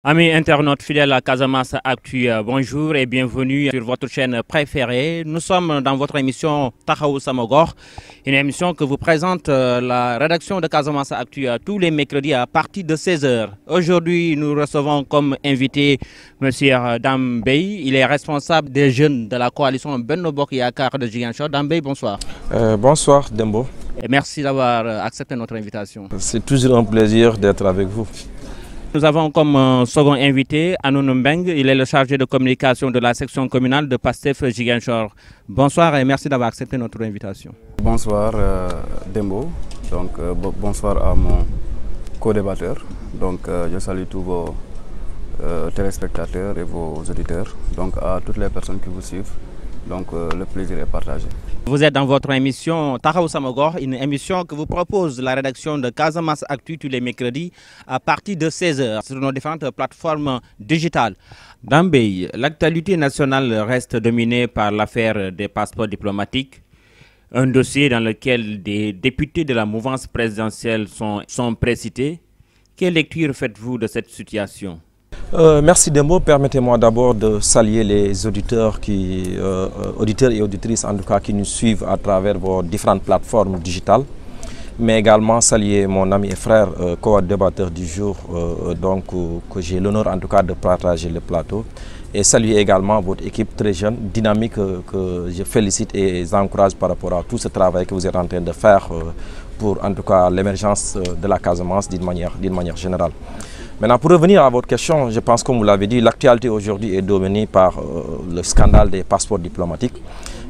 Amis internautes fidèles à Casamance Actu, bonjour et bienvenue sur votre chaîne préférée. Nous sommes dans votre émission Taxawu Sama Gox, une émission que vous présente la rédaction de Casamance Actu tous les mercredis à partir de 16 h. Aujourd'hui, nous recevons comme invité M. Dame Bey. Il est responsable des jeunes de la coalition Benno Bokk Yaakaar de Ziguinchor. Dame Bey, bonsoir. Bonsoir Dembo. Et merci d'avoir accepté notre invitation. C'est toujours un plaisir d'être avec vous. Nous avons comme second invité Anounou Mbeng. Il est le chargé de communication de la section communale de Pastef Ziguinchor. Bonsoir et merci d'avoir accepté notre invitation. Bonsoir Dembo. Donc bonsoir à mon co-débatteur. Donc je salue tous vos téléspectateurs et vos auditeurs. Donc à toutes les personnes qui vous suivent. Donc le plaisir est partagé. Vous êtes dans votre émission Taxawu Sama Gox, une émission que vous propose la rédaction de Casamance Actu tous les mercredis à partir de 16 h sur nos différentes plateformes digitales. Dame Bey, l'actualité nationale reste dominée par l'affaire des passeports diplomatiques, un dossier dans lequel des députés de la mouvance présidentielle sont précités. Quelle lecture faites-vous de cette situation ? Merci Dembo. Permettez-moi d'abord de saluer les auditeurs auditeurs et auditrices en tout cas qui nous suivent à travers vos différentes plateformes digitales, mais également saluer mon ami et frère co-débatteur du jour, que j'ai l'honneur en tout cas de partager le plateau, et saluer également votre équipe très jeune, dynamique, que je félicite et encourage par rapport à tout ce travail que vous êtes en train de faire pour en tout cas l'émergence de la Casamance d'une manière générale. Maintenant, pour revenir à votre question, je pense, comme vous l'avez dit, l'actualité aujourd'hui est dominée par le scandale des passeports diplomatiques.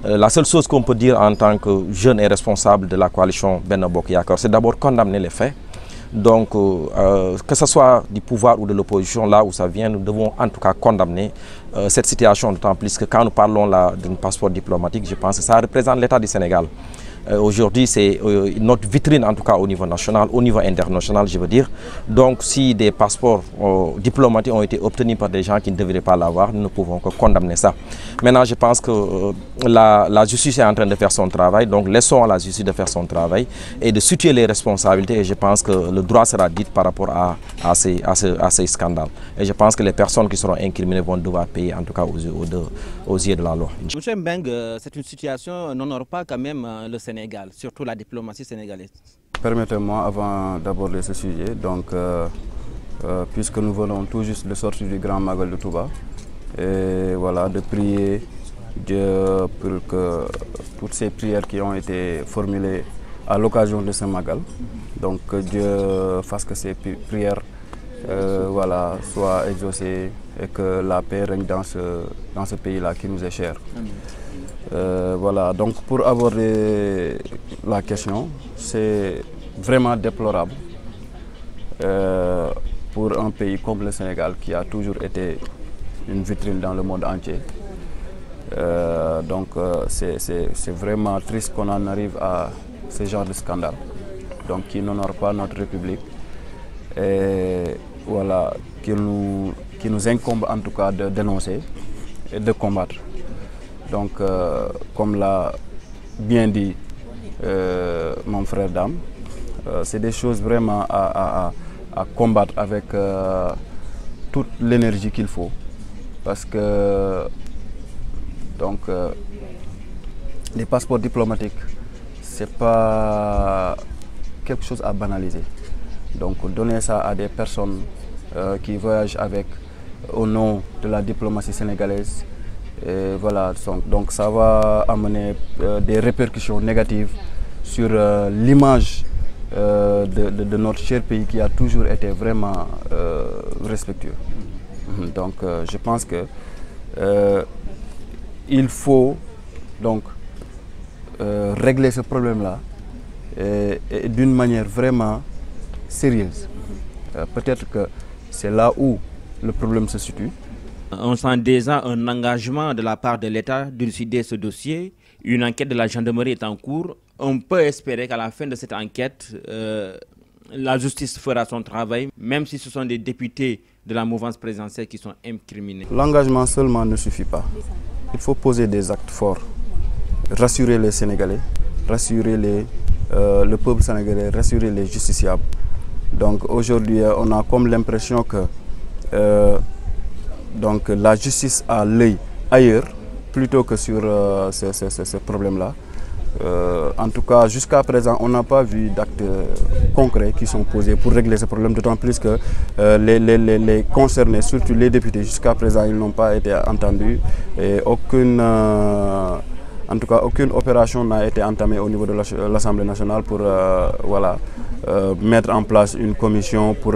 La seule chose qu'on peut dire en tant que jeune et responsable de la coalition Benno Bokk Yaakaar, c'est d'abord condamner les faits. Donc, que ce soit du pouvoir ou de l'opposition, là où ça vient, nous devons en tout cas condamner cette situation, d'autant plus que quand nous parlons d'un passeport diplomatique, je pense que ça représente l'État du Sénégal. Aujourd'hui, c'est notre vitrine, en tout cas au niveau national, au niveau international, je veux dire. Donc, si des passeports diplomatiques ont été obtenus par des gens qui ne devraient pas l'avoir, nous ne pouvons que condamner ça. Maintenant, je pense que la justice est en train de faire son travail. Donc, laissons à la justice de faire son travail et de situer les responsabilités. Et je pense que le droit sera dit par rapport à ces scandales. Et je pense que les personnes qui seront incriminées vont devoir payer, en tout cas aux yeux de la loi. Monsieur Mbeng, c'est une situation n'honore pas quand même le Sénégal, surtout la diplomatie sénégalaise. Permettez-moi, avant d'aborder ce sujet, donc, puisque nous venons tout juste de sortir du Grand Magal de Touba, et voilà, de prier Dieu pour que toutes ces prières qui ont été formulées à l'occasion de ce Magal, donc que Dieu fasse que ces prières voilà, soient exaucées et que la paix règne dans ce pays-là qui nous est cher. Voilà, donc pour aborder la question, c'est vraiment déplorable pour un pays comme le Sénégal qui a toujours été une vitrine dans le monde entier. Donc c'est vraiment triste qu'on en arrive à ce genre de scandale, donc qui n'honore pas notre République et voilà, qui nous incombe en tout cas de dénoncer et de combattre. Donc, comme l'a bien dit mon frère Dame, c'est des choses vraiment à combattre avec toute l'énergie qu'il faut. Parce que donc, les passeports diplomatiques, ce n'est pas quelque chose à banaliser. Donc, donner ça à des personnes qui voyagent au nom de la diplomatie sénégalaise, et voilà, donc ça va amener des répercussions négatives sur l'image de notre cher pays qui a toujours été vraiment respectueux. Donc je pense que il faut donc régler ce problème-là et d'une manière vraiment sérieuse. Peut-être que c'est là où le problème se situe. On sent déjà un engagement de la part de l'État d'élucider ce dossier. Une enquête de la gendarmerie est en cours. On peut espérer qu'à la fin de cette enquête, la justice fera son travail, même si ce sont des députés de la mouvance présidentielle qui sont incriminés. L'engagement seulement ne suffit pas. Il faut poser des actes forts, rassurer les Sénégalais, rassurer le peuple sénégalais, rassurer les justiciables. Donc aujourd'hui, on a comme l'impression que donc la justice a l'œil ailleurs plutôt que sur ce problème-là. En tout cas, jusqu'à présent, on n'a pas vu d'actes concrets qui sont posés pour régler ce problème, d'autant plus que les concernés, surtout les députés, jusqu'à présent, ils n'ont pas été entendus et aucune opération n'a été entamée au niveau de l'Assemblée nationale pour mettre en place une commission pour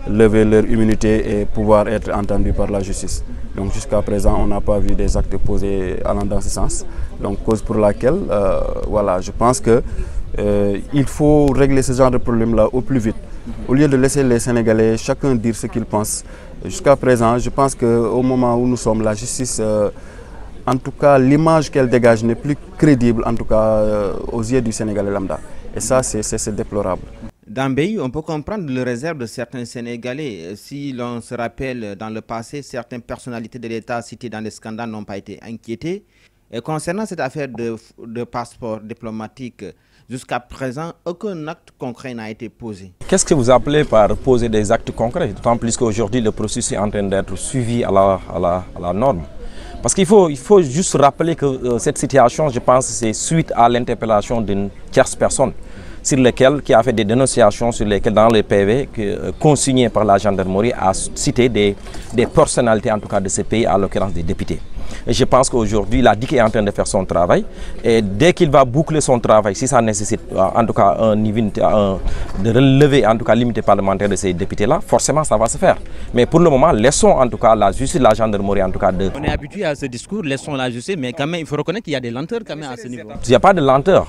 lever leur immunité et pouvoir être entendus par la justice. Donc jusqu'à présent, on n'a pas vu des actes posés allant dans ce sens. Donc cause pour laquelle, je pense qu'il faut régler ce genre de problème-là au plus vite. Au lieu de laisser les Sénégalais chacun dire ce qu'il pense. Jusqu'à présent, je pense qu'au moment où nous sommes, la justice, en tout cas l'image qu'elle dégage n'est plus crédible, en tout cas aux yeux du Sénégalais lambda. Et ça, c'est déplorable. Dambey, on peut comprendre le réserve de certains Sénégalais. Si l'on se rappelle, dans le passé, certaines personnalités de l'État citées dans les scandales n'ont pas été inquiétées. Et concernant cette affaire de passeport diplomatique, jusqu'à présent, aucun acte concret n'a été posé. Qu'est-ce que vous appelez par poser des actes concrets? D'autant plus qu'aujourd'hui, le processus est en train d'être suivi à la norme. Parce qu'il faut juste rappeler que cette situation, je pense, c'est suite à l'interpellation d'une tierce personne qui a fait des dénonciations sur lesquelles, dans les PV consignés par la gendarmerie, a cité des personnalités, en tout cas de ces pays, en l'occurrence des députés. Et je pense qu'aujourd'hui, la DIC est en train de faire son travail. Et dès qu'il va boucler son travail, si ça nécessite en tout cas de relever en tout cas l'immunité parlementaire de ces députés-là, forcément ça va se faire. Mais pour le moment, laissons en tout cas la justice, la gendarmerie en tout cas de... On est habitué à ce discours, laissons la justice, mais quand même, il faut reconnaître qu'il y a des lenteurs quand même à ce niveau. Il n'y a pas de lenteur.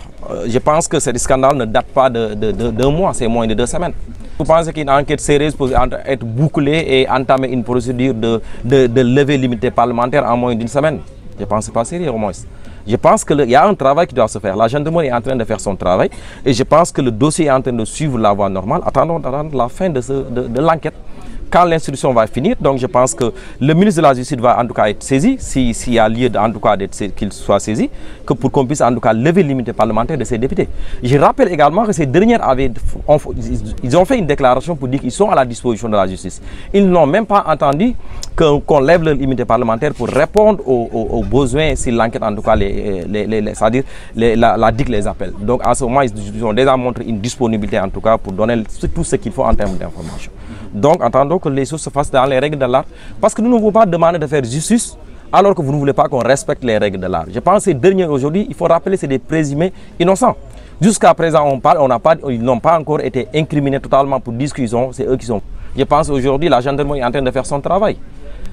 Je pense que ce scandale ne date pas d'un mois, c'est moins de 2 semaines. Vous pensez qu'une enquête sérieuse peut être bouclée et entamer une procédure de lever l'immunité parlementaire en moins d'1 semaine? Je pense que ce n'est pas sérieux au moins. Je pense qu'il y a un travail qui doit se faire. La gendarmerie est en train de faire son travail et je pense que le dossier est en train de suivre la voie normale. Attendons la fin de l'enquête. Quand l'instruction va finir, donc je pense que le ministre de la Justice va en tout cas être saisi, s'il y a lieu en tout cas qu'il soit saisi, que pour qu'on puisse en tout cas lever l'immunité parlementaire de ces députés. Je rappelle également que ces dernières ils ont fait une déclaration pour dire qu'ils sont à la disposition de la justice. Ils n'ont même pas entendu qu'on lève leur immunité parlementaire pour répondre aux besoins si l'enquête en tout cas, c'est-à-dire la DIC les appelle. Donc en ce moment, ils ont déjà montré une disponibilité en tout cas pour donner tout ce qu'il faut en termes d'information. Donc, attendons que les choses se fassent dans les règles de l'art. Parce que nous ne voulons pas demander de faire justice alors que vous ne voulez pas qu'on respecte les règles de l'art. Je pense que ces derniers aujourd'hui, il faut rappeler que c'est des présumés innocents. Jusqu'à présent, ils n'ont pas encore été incriminés totalement pour dire qu'ils c'est eux qui sont. Je pense qu'aujourd'hui, la gendarmerie est en train de faire son travail.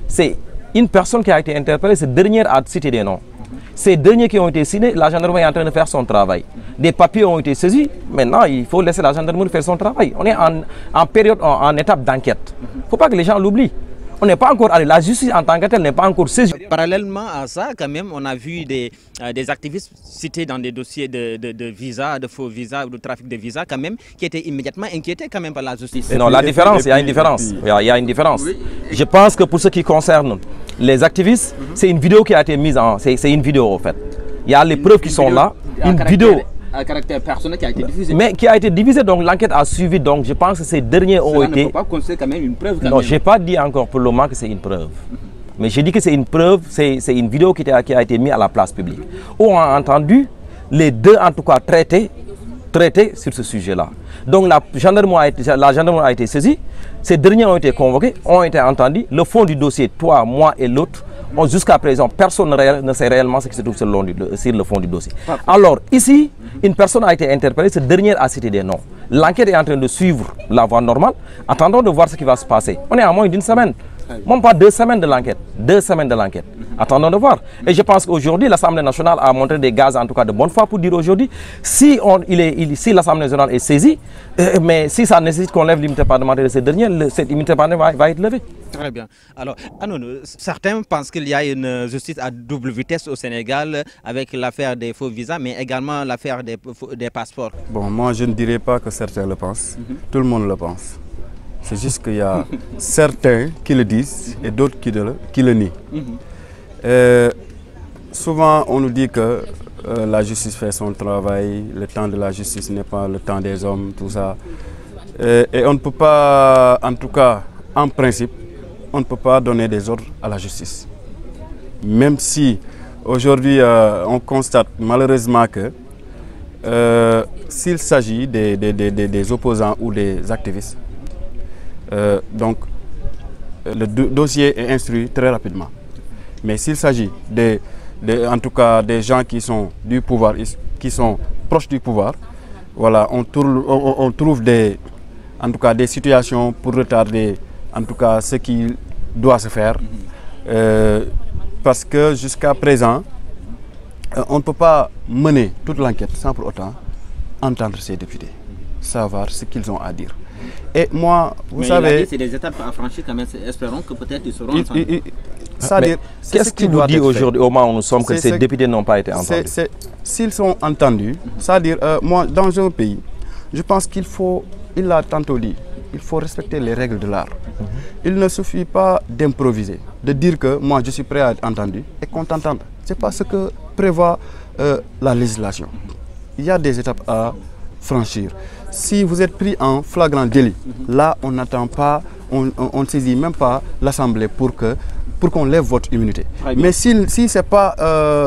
C'est une personne qui a été interpellée, cette dernière a cité des noms. Ces derniers qui ont été signés, la gendarmerie est en train de faire son travail. Des papiers ont été saisis. Maintenant, il faut laisser la gendarmerie faire son travail. On est en étape d'enquête. Il ne faut pas que les gens l'oublient. On n'est pas encore allé. La justice en tant que telle n'est pas encore saisie. Parallèlement à ça, quand même, on a vu des activistes cités dans des dossiers de visa, de faux visas ou de trafic de visas, quand même, qui étaient immédiatement inquiétés quand même par la justice. Non, la différence, il y a une différence. Il y a une différence. Je pense que pour ce qui concerne les activistes, c'est une vidéo qui a été mise en... C'est une vidéo, en fait. Il y a les preuves qui sont là. Une vidéo... à caractère personnel qui a été diffusé. Mais qui a été diffusé, donc l'enquête a suivi, donc je pense que ces derniers ont été... Cela ne peut pas constituer quand même une preuve. Non, je n'ai pas dit encore pour le moment que c'est une preuve. Mais j'ai dit que c'est une preuve, c'est une vidéo qui a été mise à la place publique. Où on a entendu les deux, en tout cas, traiter sur ce sujet-là. Donc la gendarmerie a été saisie, ces derniers ont été convoqués, ont été entendus. Le fond du dossier, toi, moi et l'autre, jusqu'à présent, personne ne sait réellement ce qui se trouve sur le fond du dossier. Alors ici, une personne a été interpellée, cette dernière a cité des noms. L'enquête est en train de suivre la voie normale. Attendons de voir ce qui va se passer. On est à moins d'1 semaine. Même pas 2 semaines de l'enquête. 2 semaines de l'enquête. Attendons de voir. Et je pense qu'aujourd'hui, l'Assemblée nationale a montré des gaz, en tout cas de bonne foi, pour dire aujourd'hui, si l'Assemblée nationale est saisie, mais si ça nécessite qu'on lève l'immunité parlementaire de ces derniers, cette immunité parlementaire va être levée. Très bien. Alors, certains pensent qu'il y a une justice à double vitesse au Sénégal avec l'affaire des faux visas, mais également l'affaire des passeports. Bon, moi, je ne dirais pas que certains le pensent. Tout le monde le pense. C'est juste qu'il y a certains qui le disent et d'autres qui le nient. Souvent, on nous dit que la justice fait son travail, le temps de la justice n'est pas le temps des hommes, tout ça. Et on ne peut pas, en tout cas, en principe, on ne peut pas donner des ordres à la justice. Même si aujourd'hui on constate malheureusement que s'il s'agit des opposants ou des activistes, donc le dossier est instruit très rapidement. Mais s'il s'agit en tout cas des gens qui sont du pouvoir, qui sont proches du pouvoir, voilà, on trouve en tout cas des situations pour retarder en tout cas ce qui doit se faire. Parce que jusqu'à présent, on ne peut pas mener toute l'enquête sans pour autant entendre ces députés, savoir ce qu'ils ont à dire. Et moi, vous savez... C'est des étapes à franchir quand même, espérons que peut-être ils seront entendus. Qu'est-ce qui nous dit aujourd'hui, au moment où nous sommes, que ces députés n'ont pas été entendus? S'ils sont entendus, c'est-à-dire, moi, dans un pays, je pense il l'a tantôt dit, il faut respecter les règles de l'art. Il ne suffit pas d'improviser, de dire que moi je suis prêt à être entendu et qu'on t'entende. Ce n'est pas ce que prévoit la législation. Il y a des étapes à franchir. Si vous êtes pris en flagrant délit, là on n'attend pas, on ne saisit même pas l'Assemblée pour qu'on lève votre immunité. Mais si ce n'est pas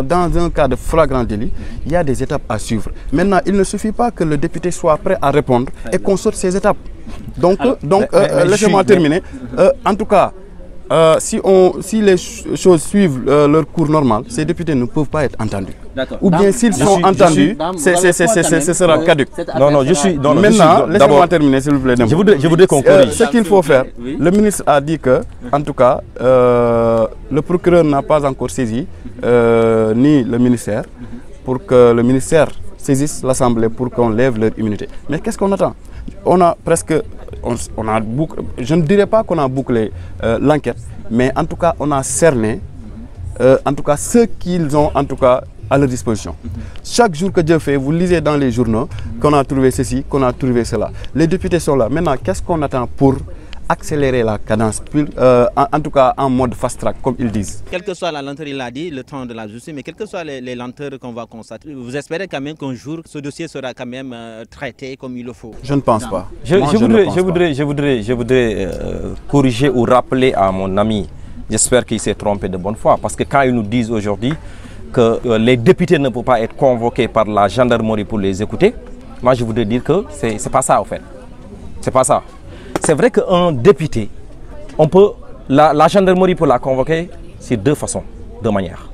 dans un cas de flagrant délit, il y a des étapes à suivre. Maintenant, il ne suffit pas que le député soit prêt à répondre et qu'on saute ces étapes. Donc, laissez-moi terminer. En tout cas, si les choses suivent leur cours normal, ces députés ne peuvent pas être entendus. Ou bien s'ils sont entendus, ce sera caduc. Non, je suis... Maintenant, laissez-moi terminer, s'il vous plaît. Je voudrais qu'on corrige. Ce qu'il faut faire, le ministre a dit que, en tout cas, le procureur n'a pas encore saisi, ni le ministère, pour que le ministère saisisse l'Assemblée pour qu'on lève leur immunité. Mais qu'est-ce qu'on attend? On a presque... je ne dirais pas qu'on a bouclé l'enquête, mais en tout cas, on a cerné en tout cas ce qu'ils ont en tout cas à leur disposition. Chaque jour que Dieu fait, vous lisez dans les journaux qu'on a trouvé ceci, qu'on a trouvé cela. Les députés sont là. Maintenant, qu'est-ce qu'on attend pour accélérer la cadence, en tout cas en mode fast-track, comme ils disent? Quelle que soit la lenteur, il a dit, le temps de la justice, mais quelles que soient les lenteurs qu'on va constater, vous espérez quand même qu'un jour, ce dossier sera quand même traité comme il le faut? Je ne pense pas. Je voudrais corriger ou rappeler à mon ami, j'espère qu'il s'est trompé de bonne foi, parce que quand ils nous disent aujourd'hui que les députés ne peuvent pas être convoqués par la gendarmerie pour les écouter, moi je voudrais dire que ce n'est pas ça en fait. C'est pas ça. C'est vrai qu'un député, la gendarmerie peut la convoquer sur deux façons, deux manières.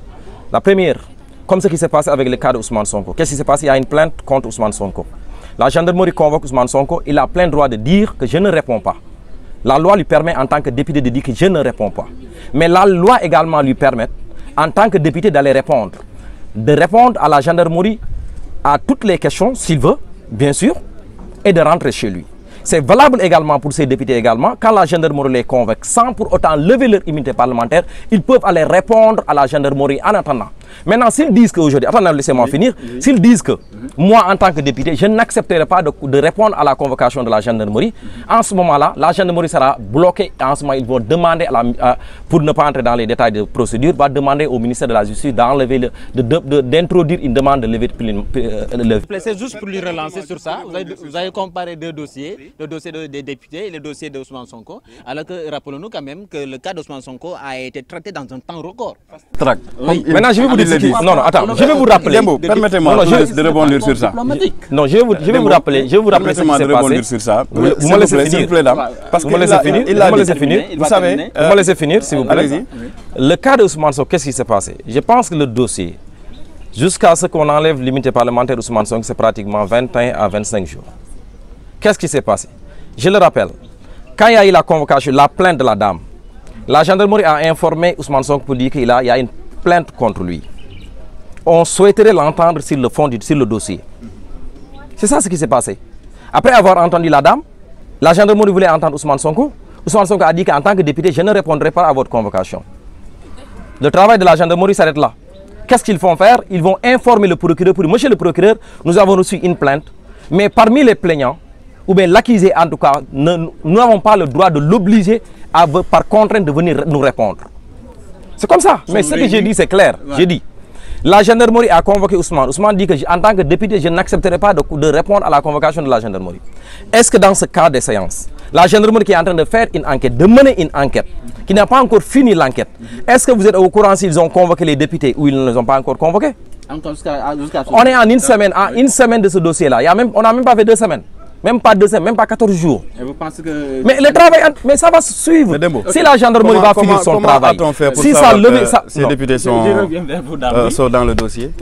La première, comme ce qui s'est passé avec le cas d'Ousmane Sonko. Qu'est-ce qui s'est passé? Il y a une plainte contre Ousmane Sonko. La gendarmerie convoque Ousmane Sonko, il a plein droit de dire que je ne réponds pas. La loi lui permet en tant que député de dire que je ne réponds pas. Mais la loi également lui permet, en tant que député, d'aller répondre. De répondre à la gendarmerie à toutes les questions, s'il veut, bien sûr, et de rentrer chez lui. C'est valable également pour ces députés également. Quand la gendarmerie les convoque sans pour autant lever leur immunité parlementaire, ils peuvent aller répondre à la gendarmerie en attendant. Maintenant, s'ils disent qu'aujourd'hui, attendez, laissez-moi finir, s'ils disent que moi, en tant que député, je n'accepterai pas de répondre à la convocation de la gendarmerie, en ce moment-là, la gendarmerie sera bloquée. En ce moment, ils vont demander, pour ne pas entrer dans les détails de procédure, va demander au ministère de la Justice d'introduire une demande de levée de... C'est juste pour lui relancer sur ça. Vous avez comparé deux dossiers, le dossier des députés et le dossier d'Ousmane Sonko, alors que rappelons-nous quand même que le cas d'Ousmane Sonko a été traité dans un temps record. Oui. Maintenant, je vais vous dire... Non, attends, je vais vous rappeler... Permettez-moi de rebondir sur ça. Non, je vais vous rappeler ce qui s'est passé. Sur ça. Vous me laissez finir. Parce que vous me laissez finir. Vous savez... Vous me laissez finir, s'il vous plaît. Le cas d'Ousmane Sonko, qu'est-ce qui s'est passé? Je pense que le dossier, jusqu'à ce qu'on enlève l'immunité parlementaire d'Ousmane Sonko, c'est pratiquement 21 à 25 jours. Qu'est-ce qui s'est passé? Je le rappelle, quand il y a eu la convocation, la plainte de la dame, la gendarmerie a informé Ousmane Sonko pour dire qu'il y a une plainte contre lui. On souhaiterait l'entendre sur le fond, sur le dossier. C'est ça ce qui s'est passé. Après avoir entendu la dame, la gendarmerie voulait entendre Ousmane Sonko. Ousmane Sonko a dit qu'en tant que député, je ne répondrai pas à votre convocation. Le travail de la gendarmerie s'arrête là. Qu'est-ce qu'ils vont faire? Ils vont informer le procureur pour dire, monsieur le procureur, nous avons reçu une plainte, mais parmi les plaignants, ou bien l'accusé en tout cas, nous n'avons pas le droit de l'obliger par contrainte de venir nous répondre. C'est comme ça. Mais ce que j'ai dit, c'est clair. J'ai dit, la gendarmerie a convoqué Ousmane. Ousmane dit que en tant que député, je n'accepterai pas de répondre à la convocation de la gendarmerie. Est-ce que dans ce cas de séance, La gendarmerie qui est en train de faire une enquête, de mener une enquête, qui n'a pas encore fini l'enquête. Est-ce que vous êtes au courant s'ils ont convoqué les députés ou ils ne les ont pas encore convoqués? On est en une semaine de ce dossier-là. On n'a même pas fait 2 semaines. Même pas 2 semaines, même pas 14 jours. Et vous pensez que... Mais le travail, mais ça va se suivre. Si la gendarmerie va finir son travail, si ça levé, ces députés sont dans le dossier,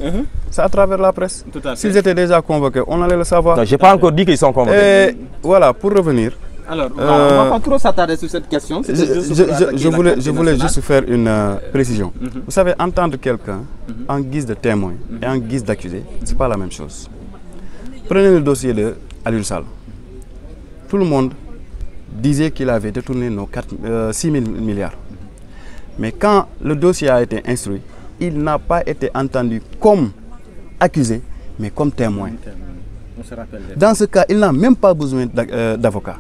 c'est à travers la presse. S'ils étaient déjà convoqués, on allait le savoir. Je n'ai pas encore dit qu'ils sont convoqués. Et voilà, pour revenir. Alors, on ne va pas trop s'attarder sur cette question. Je voulais juste faire une précision. Vous savez, entendre quelqu'un en guise de témoin et en guise d'accusé, ce n'est pas la même chose. Prenez le dossier de Aliou Sall. Tout le monde disait qu'il avait détourné nos 6 000 milliards. Mais quand le dossier a été instruit, il n'a pas été entendu comme accusé, mais comme témoin. Dans ce cas, il n'a même pas besoin d'avocat.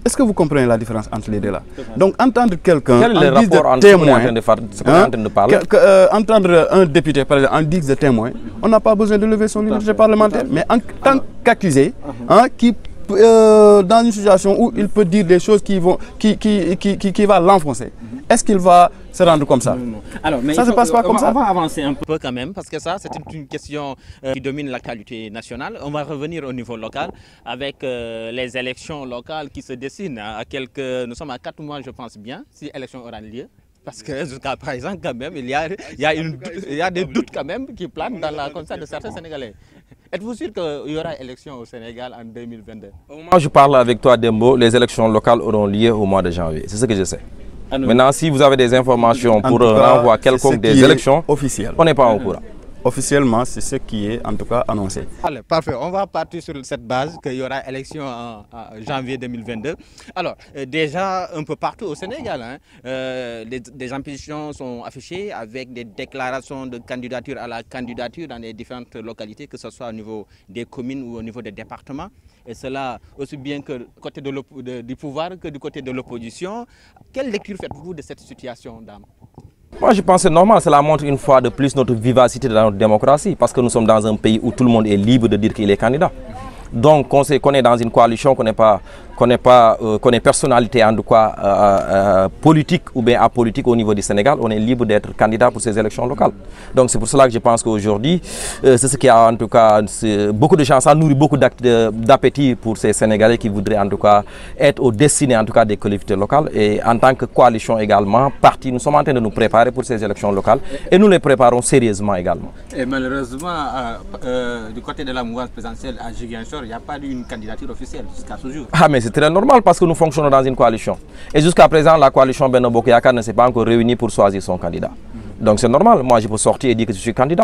Est-ce que vous comprenez la différence entre les deux là? Donc entendre quelqu'un en guise de témoin, entendre un député par exemple en guise de témoin, on n'a pas besoin de lever son immunité parlementaire, mais en tant qu'accusé, qui dans une situation où il peut dire des choses qui vont l'enfoncer, est-ce qu'il va se rendre comme ça? Alors, mais ça ne se passe pas comme ça. On va avancer un peu quand même, parce que ça, c'est une question qui domine l'actualité nationale. On va revenir au niveau local avec les élections locales qui se dessinent. Nous sommes à 4 mois, je pense bien, si l'élection aura lieu. Parce que jusqu'à présent, quand même, il y a des doutes quand même qui planent dans la conscience de certains Sénégalais. Êtes-vous sûr qu'il y aura élection au Sénégal en 2022? Au moment où je parle avec toi, Dembo, les élections locales auront lieu au mois de janvier. C'est ce que je sais. Maintenant, si vous avez des informations pour renvoyer quelconque des élections, on n'est pas au courant. Officiellement, c'est ce qui est en tout cas annoncé. Allez, parfait. On va partir sur cette base qu'il y aura élection en janvier 2022. Alors, déjà un peu partout au Sénégal, des ambitions sont affichées avec des déclarations de candidature à la candidature dans les différentes localités, que ce soit au niveau des communes ou au niveau des départements. Et cela aussi bien que du côté du pouvoir que du côté de l'opposition. Quelle lecture faites-vous de cette situation, dame? Moi, je pense que c'est normal. Cela montre une fois de plus notre vivacité dans notre démocratie. Parce que nous sommes dans un pays où tout le monde est libre de dire qu'il est candidat. Donc, on sait qu'on est dans une coalition, qu'on est personnalité en tout cas politique ou bien apolitique au niveau du Sénégal. On est libre d'être candidat pour ces élections locales. Donc, c'est pour cela que je pense qu'aujourd'hui, c'est ce qui a en tout cas beaucoup de chance, ça nourrit beaucoup d'appétit pour ces Sénégalais qui voudraient en tout cas être au destiné en tout cas des collectivités locales. Et en tant que coalition également, parti, nous sommes en train de nous préparer pour ces élections locales et nous les préparons sérieusement également. Et malheureusement, du côté de la mouvance présidentielle à Ziguinchor, il n'y a pas eu une candidature officielle jusqu'à ce jour. Ah, mais c'est très normal parce que nous fonctionnons dans une coalition. Et jusqu'à présent, la coalition Benno Bokk Yakaar ne s'est pas encore réunie pour choisir son candidat. Donc c'est normal, moi je peux sortir et dire que je suis candidat.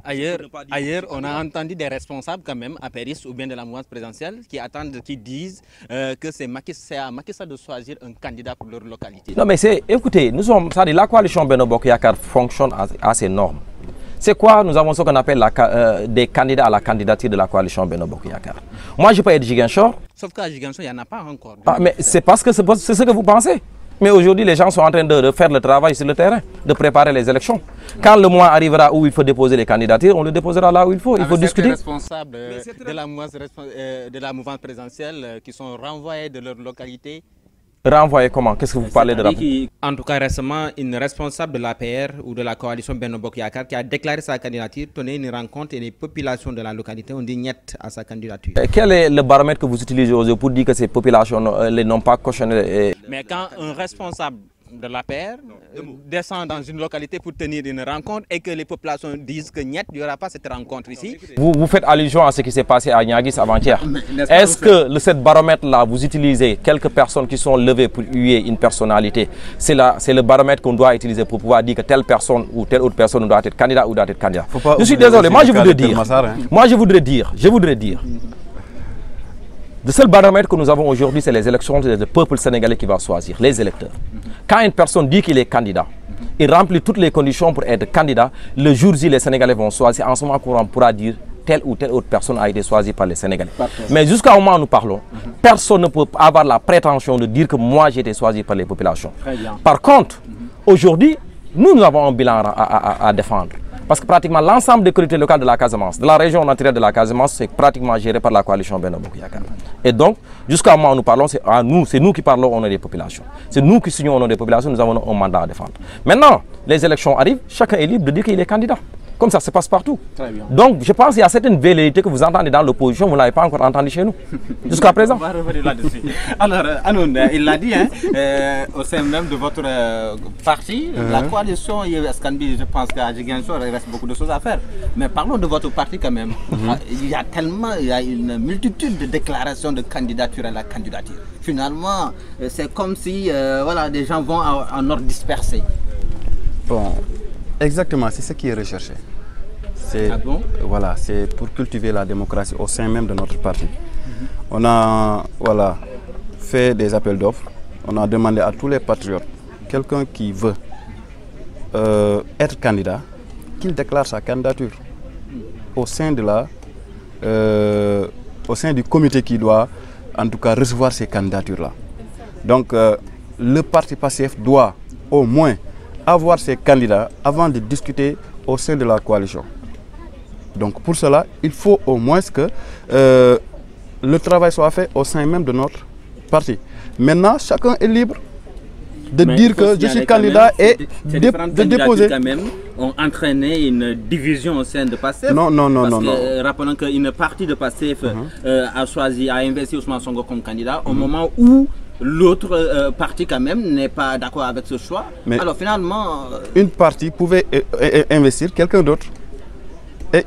Ailleurs, on a entendu des responsables quand même, apéristes ou bien de la mouvance présidentielle, qui disent que c'est à Macky Sall de choisir un candidat pour leur localité. Non mais écoutez, la coalition Benno Bokk Yakaar fonctionne à ses normes. C'est quoi? Nous avons ce qu'on appelle des candidats à la candidature de la coalition Benno Bokk Yakaar. Moi, je peux être Ziguinchor. Sauf qu'à Ziguinchor, il n'y en a pas encore. Ah, mais c'est parce que c'est ce que vous pensez. Mais aujourd'hui, les gens sont en train de faire le travail sur le terrain, de préparer les élections. Quand le mois arrivera où il faut déposer les candidatures, on le déposera là où il faut. Il faut discuter. Les responsables de la mouvance présidentielle qui sont renvoyés de leur localité. Renvoyer comment? Qu'est-ce que vous parlez de renvoyer? En tout cas, récemment, une responsable de l'APR ou de la coalition Benno Bokk Yakaar qui a déclaré sa candidature, tenait une rencontre et les populations de la localité ont dit niet à sa candidature. Quel est le baromètre que vous utilisez aujourd'hui pour dire que ces populations n'ont pas cautionné? Mais quand un responsable de l'APR descend dans une localité pour tenir une rencontre et que les populations disent que niet, il n'y aura pas cette rencontre ici. Vous faites allusion à ce qui s'est passé à Niaguis avant-hier. Est-ce que cette baromètre-là, vous utilisez quelques personnes qui sont levées pour huer une personnalité? C'est le baromètre qu'on doit utiliser pour pouvoir dire que telle personne ou telle autre personne doit être candidat ou doit être candidat. Je suis désolé, moi je voudrais dire, le seul baromètre que nous avons aujourd'hui, c'est les élections, c'est le peuple sénégalais qui va choisir, les électeurs. Quand une personne dit qu'il est candidat, il remplit toutes les conditions pour être candidat, le jour J, les Sénégalais vont choisir. En ce moment, on pourra dire telle ou telle autre personne a été choisie par les Sénégalais. Mais jusqu'à au moment où nous parlons, personne ne peut avoir la prétention de dire que moi j'ai été choisi par les populations. Par contre, aujourd'hui, nous avons un bilan à défendre. Parce que pratiquement l'ensemble des collectivités locales de la Casamance, de la région naturelle de la Casamance, c'est pratiquement géré par la coalition Benno Bokk Yakaar. Et donc, jusqu'à moment où nous parlons, c'est nous qui parlons au nom des populations. C'est nous qui signons au nom des populations, nous avons un mandat à défendre. Maintenant, les élections arrivent, chacun est libre de dire qu'il est candidat. Comme ça se passe partout. Très bien. Donc, je pense qu'il y a certaines velléités que vous entendez dans l'opposition, vous ne l'avez pas encore entendu chez nous, jusqu'à présent. On va revenir là-dessus. Alors, Anoun, il l'a dit, au sein même de votre parti, la coalition Escanbi, je pense qu'à Ziguinchor, il reste beaucoup de choses à faire. Mais parlons de votre parti quand même. Il y a une multitude de déclarations de candidature à la candidature. Finalement, c'est comme si voilà, des gens vont en ordre dispersé. Bon, exactement, c'est ce qui est recherché. Ah bon? Voilà, c'est pour cultiver la démocratie au sein même de notre parti. On a voilà, fait des appels d'offres. On a demandé à tous les patriotes, quelqu'un qui veut être candidat, qu'il déclare sa candidature au sein de au sein du comité qui doit en tout cas recevoir ces candidatures-là. Donc le parti PASTEF doit au moins avoir ses candidats avant de discuter au sein de la coalition. Donc pour cela, il faut au moins que le travail soit fait au sein même de notre parti. Maintenant, chacun est libre de dire que je suis candidat et de déposer. Quand même ont entraîné une division au sein de PASTEF. Non. Parce que, rappelons qu'une partie de PASTEF a investi Ousmane Sonko comme candidat au moment où l'autre parti quand même n'est pas d'accord avec ce choix. Mais alors finalement... Une partie pouvait investir quelqu'un d'autre. Et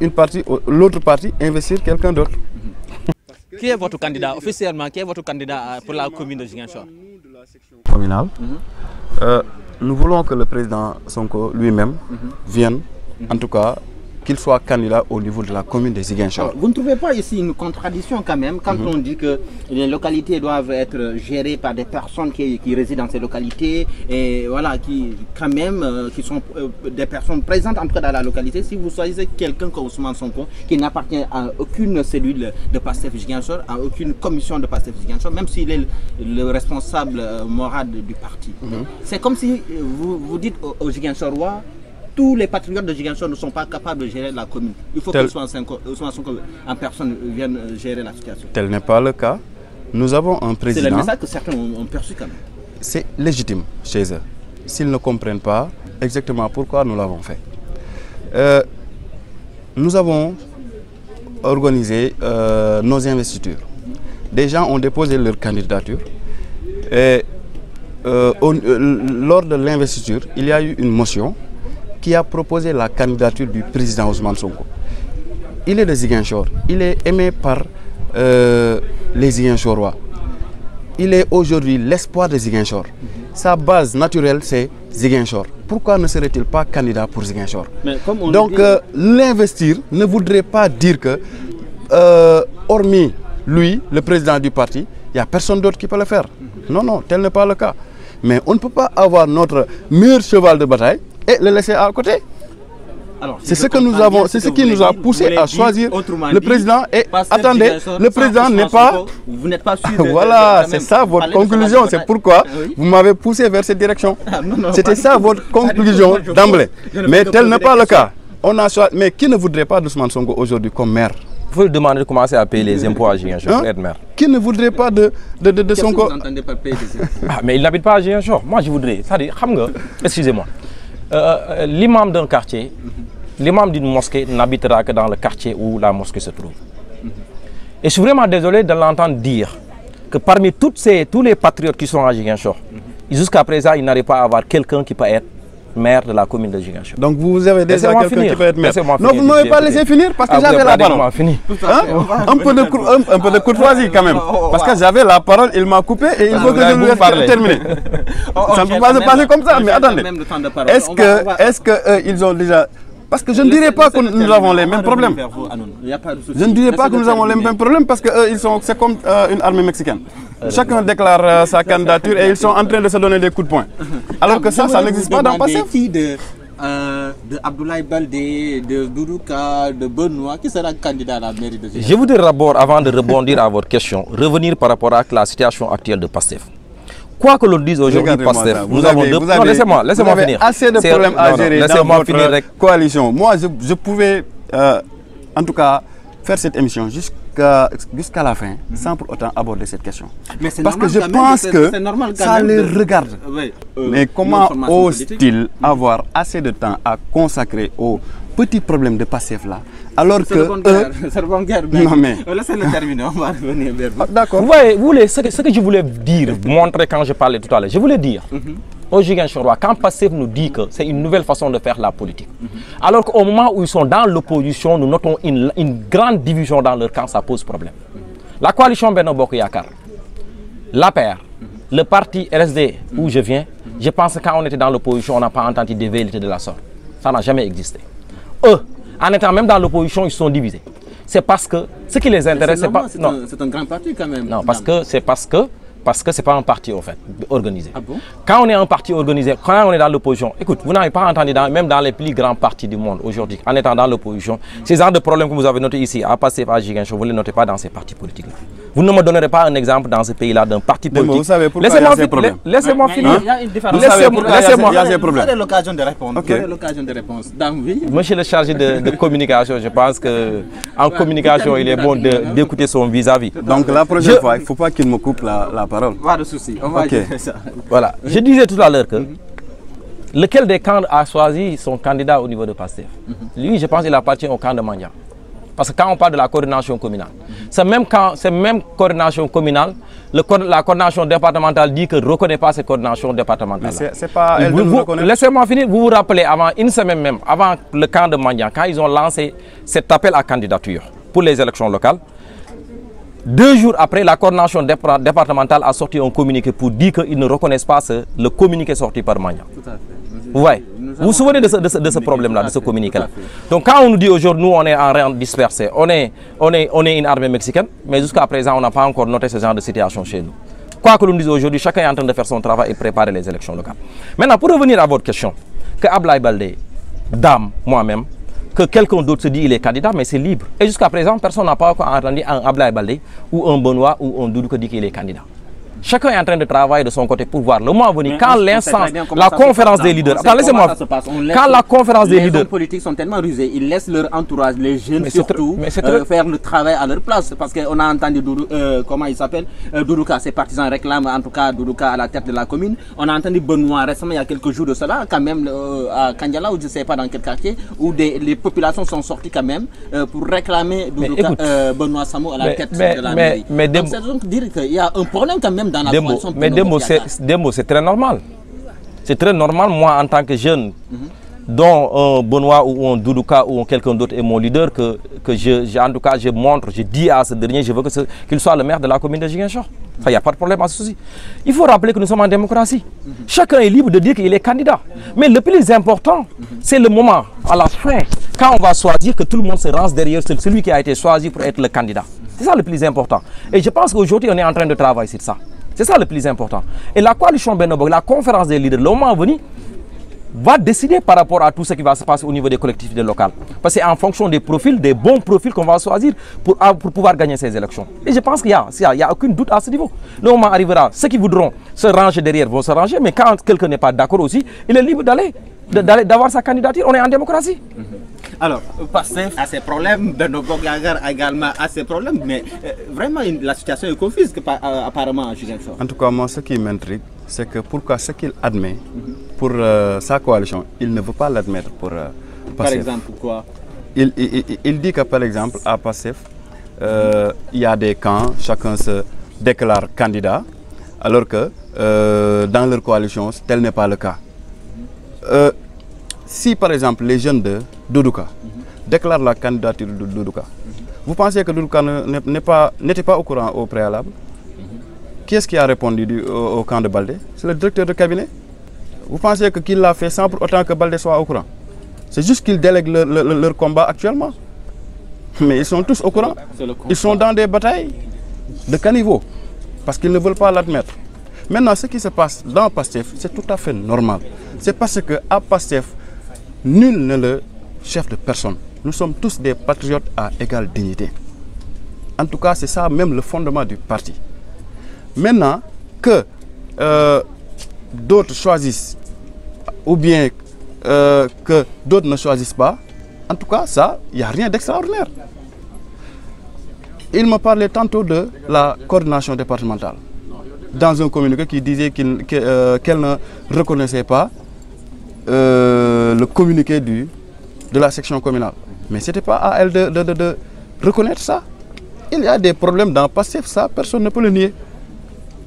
l'autre partie investir quelqu'un d'autre. Qui est votre candidat officiellement? Qui est votre candidat pour la commune de Ziguinchor? Communal. Nous voulons que le président Sonko lui-même vienne, en tout cas, qu'il soit candidat au niveau de la commune de Ziguinchor. Vous ne trouvez pas ici une contradiction quand même quand on dit que les localités doivent être gérées par des personnes qui résident dans ces localités et voilà, qui quand même qui sont des personnes présentes en tout cas dans la localité. Si vous choisissez quelqu'un comme Ousmane Sonko qui n'appartient à aucune cellule de PASTEF Ziguinchor, à aucune commission de PASTEF Ziguinchor, même s'il est le responsable moral du parti, c'est comme si vous dites aux Ziguinchorois: tous les patriotes de Ziguinchor ne sont pas capables de gérer la commune. Il faut que Ousmane Sonko en personne vienne gérer la situation. Tel n'est pas le cas. Nous avons un président... C'est le message que certains ont perçu quand même. C'est légitime chez eux. S'ils ne comprennent pas exactement pourquoi nous l'avons fait. Nous avons organisé nos investitures. Des gens ont déposé leur candidature. Et lors de l'investiture, il y a eu une motion qui a proposé la candidature du président Ousmane Sonko. Il est de Ziguinchor, il est aimé par les Ziguinchorois. Il est aujourd'hui l'espoir de Ziguinchor. Sa base naturelle, c'est Ziguinchor. Pourquoi ne serait-il pas candidat pour Ziguinchor? Donc l'investir ne voudrait pas dire que, hormis lui, le président du parti, il n'y a personne d'autre qui peut le faire. Non, tel n'est pas le cas. Mais on ne peut pas avoir notre meilleur cheval de bataille et le laisser à côté. C'est ce que nous avons, c'est ce qui nous a poussé à choisir le président. Et attendez, le président n'est pas... Vous n'êtes pas sûr. Voilà, c'est ça votre conclusion. C'est pourquoi vous m'avez poussé vers cette direction. C'était ça votre conclusion d'emblée. Mais tel n'est pas le cas. On a choisi, mais qui ne voudrait pas d'Ousmane Sonko aujourd'hui comme maire? Il faut lui demander de commencer à payer les impôts à Ziguinchor pour être maire. Qui ne voudrait pas de Sonko? Vous n'entendez pas payer des impôts? Mais il n'habite pas à Ziguinchor. Moi, je voudrais. Excusez-moi. L'imam d'un quartier, l'imam d'une mosquée n'habitera que dans le quartier où la mosquée se trouve. Et je suis vraiment désolé de l'entendre dire que parmi tous les patriotes qui sont à Ziguinchor, jusqu'à présent, il n'arrive pas à avoir quelqu'un qui peut être maire de la commune de Ziguinchor. Donc vous avez déjà quelqu'un qui peut être maire. Non, vous ne m'avez pas laissé finir parce que j'avais la parole. Un peu de courtoisie quand même. Parce que j'avais la parole, il m'a coupé et il faut que je vous laisse terminer. Ça ne peut pas se passer comme ça, mais attendez. Est-ce qu'ils ont déjà... Parce que je ne dirais pas que nous avons les mêmes problèmes. Je ne dirais pas que nous avons les mêmes problèmes parce que c'est comme une armée mexicaine. Chacun déclare sa candidature et ils sont en train de se donner des coups de poing. Alors que ça n'existe pas dans le passé. De Abdoulaye Baldé, de Doudouka, de Benoît, qui sera candidat à la mairie de Ziguinchor? Je voudrais d'abord, avant de rebondir à votre question, revenir par rapport à la situation actuelle de PASTEF. quoi que l'on dise aujourd'hui, Pastef, nous avons deux... Non, laissez-moi finir. Assez de problèmes à gérer dans votre coalition. Moi, je pouvais, en tout cas, faire cette émission jusqu'à la fin, sans pour autant aborder cette question. Parce que je pense que ça les regarde. Mais comment ose-t-il avoir assez de temps à consacrer aux petits problèmes de Pastef là, alors que non mais laissez-le terminer, on va revenir vers vous. D'accord. Vous voyez, ce que je voulais dire, montrer quand je parlais tout à l'heure, je voulais dire au Ziguinchorois, quand Pastef nous dit que c'est une nouvelle façon de faire la politique, alors qu'au moment où ils sont dans l'opposition, nous notons une grande division dans leur camp, ça pose problème. La coalition Benno Bokk Yakaar, l'APR, le parti RSD où je viens, je pense que quand on était dans l'opposition, on n'a pas entendu des velléités de la sorte. Ça n'a jamais existé. Eux, en étant même dans l'opposition, ils sont divisés. C'est parce que ce qui les intéresse, c'est pas... C'est un grand parti quand même. Non, parce que c'est pas un parti en fait organisé. Ah bon? Quand on est un parti organisé, quand on est dans l'opposition, écoute, vous n'avez pas entendu, même dans les plus grands partis du monde aujourd'hui, en étant dans l'opposition, ces genres de problèmes que vous avez notés ici, à Pastef, à Ziguinchor, vous ne les notez pas dans ces partis politiques-là. Vous ne me donnerez pas un exemple dans ce pays-là d'un parti politique. Vous savez pourquoi il y a ces problèmes? Laissez-moi finir. Il y a une différence. Laissez-moi. Vous aurez l'occasion de répondre. Vous aurez l'occasion de répondre. Monsieur le chargé de communication, je pense qu'en communication, il est bon d'écouter son vis-à-vis. Donc la prochaine fois, il ne faut pas qu'il me coupe la parole. Pas de souci. On va dire ça. Voilà. Je disais tout à l'heure que lequel des camps a choisi son candidat au niveau de Pastef? Lui, je pense qu'il appartient au camp de Mandia. Parce que quand on parle de la coordination communale, c'est même coordination communale, la coordination départementale dit que ne reconnaît pas cette coordination départementale. C'est pas elle de nous reconnaître. Laissez-moi finir. Vous vous rappelez, avant une semaine même, avant le camp de Mandia, quand ils ont lancé cet appel à candidature pour les élections locales, 2 jours après, la coordination départementale a sorti un communiqué pour dire qu'ils ne reconnaissent pas le communiqué sorti par Mandia. Tout à fait. Ouais. Vous vous souvenez de ce problème-là, de ce communiqué-là? Donc quand on nous dit aujourd'hui, nous on est en rang dispersé, on est une armée mexicaine, mais jusqu'à présent on n'a pas encore noté ce genre de situation chez nous. Quoi que l'on dise aujourd'hui, chacun est en train de faire son travail et préparer les élections locales. Maintenant, pour revenir à votre question, que Ablaye Baldé, Dame, moi-même, que quelqu'un d'autre se dit qu'il est candidat, mais c'est libre. Et jusqu'à présent, personne n'a pas encore entendu un Ablaye Baldé ou un Benoît ou un Doudou qui dit qu'il est candidat. Chacun est en train de travailler de son côté pour voir le moment venu. Quand l'instance, la conférence des leaders... Attends, laissez-moi... Quand la conférence des leaders... Les hommes politiques sont tellement rusés, ils laissent leur entourage, les jeunes surtout, faire le travail à leur place. Parce qu'on a entendu, comment il s'appelle, Doudouka, ses partisans réclament en tout cas Doudouka à la tête de la commune. On a entendu Benoît récemment, il y a quelques jours de cela, quand même à Kandiala, ou je ne sais pas dans quel quartier, où les populations sont sorties quand même pour réclamer Doudouka, Benoît Samo à la tête de la mairie. Donc c'est donc dire qu'il y a un problème quand même. Mais Dembo, c'est très normal. C'est très normal, moi en tant que jeune, dont un Benoît ou un Doudouka ou quelqu'un d'autre est mon leader, en tout cas je montre, je dis à ce dernier, je veux qu'il soit le maire de la commune de Ziguinchor. Il n'y a pas de problème à ce souci. Il faut rappeler que nous sommes en démocratie. Chacun est libre de dire qu'il est candidat. Mais le plus important, c'est le moment, à la fin, quand on va choisir, que tout le monde se range derrière celui qui a été choisi pour être le candidat. C'est ça le plus important. Et je pense qu'aujourd'hui, on est en train de travailler sur ça. C'est ça le plus important. Et la coalition Benno Bokk, la conférence des leaders, le moment venu, va décider par rapport à tout ce qui va se passer au niveau des collectivités locales. Parce que c'est en fonction des profils, des bons profils qu'on va choisir pour pouvoir gagner ces élections. Et je pense qu'il n'y a aucun doute à ce niveau. Le moment arrivera, ceux qui voudront se ranger derrière vont se ranger, mais quand quelqu'un n'est pas d'accord aussi, il est libre d'avoir sa candidature. On est en démocratie. Alors, Pastef a ses problèmes, Benno Bokk Yakaar également a ses problèmes, mais vraiment la situation est confuse apparemment à Ziguinchor. En tout cas, moi, ce qui m'intrigue, c'est que pourquoi ce qu'il admet pour sa coalition, il ne veut pas l'admettre pour Pastef. Par exemple, quoi? Il dit que par exemple, à Pastef, il y a des camps, chacun se déclare candidat, alors que dans leur coalition, tel n'est pas le cas. Si par exemple les jeunes de Doudouka déclarent la candidature de Doudouka, vous pensez que Doudouka n'était pas au courant au préalable? Qui est-ce qui a répondu au camp de Baldé? C'est le directeur de cabinet. Vous pensez qu'il l'a fait sans pour autant que Baldé soit au courant? C'est juste qu'ils délèguent leur combat actuellement. Mais ils sont tous au courant. Ils sont dans des batailles de caniveau parce qu'ils ne veulent pas l'admettre. Maintenant, ce qui se passe dans Pastef, c'est tout à fait normal. C'est parce qu'à Pastef, nul n'est le chef de personne. Nous sommes tous des patriotes à égale dignité. En tout cas, c'est ça même le fondement du parti. Maintenant, que d'autres choisissent ou bien que d'autres ne choisissent pas, en tout cas, ça, il n'y a rien d'extraordinaire. Il me parlait tantôt de la coordination départementale, dans un communiqué qui disait qu'elle ne reconnaissait pas le communiqué de la section communale. Mais ce n'était pas à elle de reconnaître ça. Il y a des problèmes dans PASTEF, ça, personne ne peut le nier.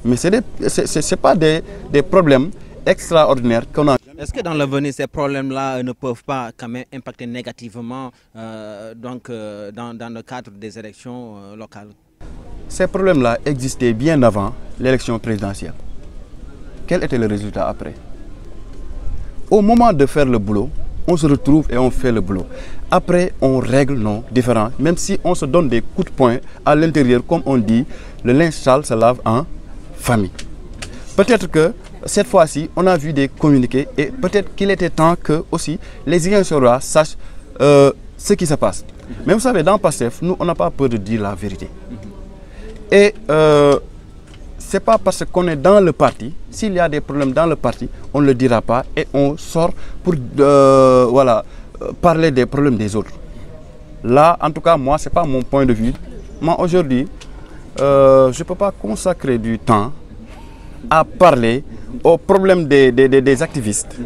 Mais ce n'est pas des problèmes extraordinaires qu'on a. Est-ce que dans l'avenir, ces problèmes-là ne peuvent pas quand même impacter négativement dans le cadre des élections locales? Ces problèmes-là existaient bien avant l'élection présidentielle. Quel était le résultat après? Au moment de faire le boulot, on se retrouve et on fait le boulot. Après, on règle nos différends. Même si on se donne des coups de poing à l'intérieur, comme on dit, le linge sale se lave en famille. Peut-être que cette fois-ci, on a vu des communiqués et peut-être qu'il était temps que aussi les Ziguinchorois sachent ce qui se passe. Mais vous savez, dans PASTEF, nous, on n'a pas peur de dire la vérité. Et ce n'est pas parce qu'on est dans le parti, s'il y a des problèmes dans le parti, on ne le dira pas et on sort pour parler des problèmes des autres. Là, en tout cas, moi, ce n'est pas mon point de vue. Moi, aujourd'hui, je ne peux pas consacrer du temps à parler aux problèmes des activistes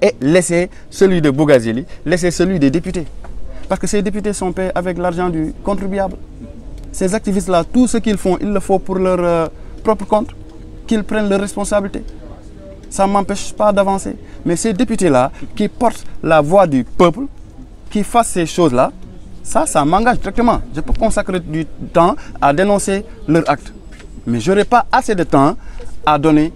et laisser celui de Bougazeli, laisser celui des députés. Parce que ces députés sont payés avec l'argent du contribuable. Ces activistes-là, tout ce qu'ils font, ils le font pour leur propre compte, qu'ils prennent leurs responsabilités. Ça ne m'empêche pas d'avancer. Mais ces députés-là, qui portent la voix du peuple, qui fassent ces choses-là, ça m'engage directement. Je peux consacrer du temps à dénoncer leurs actes. Mais je n'aurai pas assez de temps à donner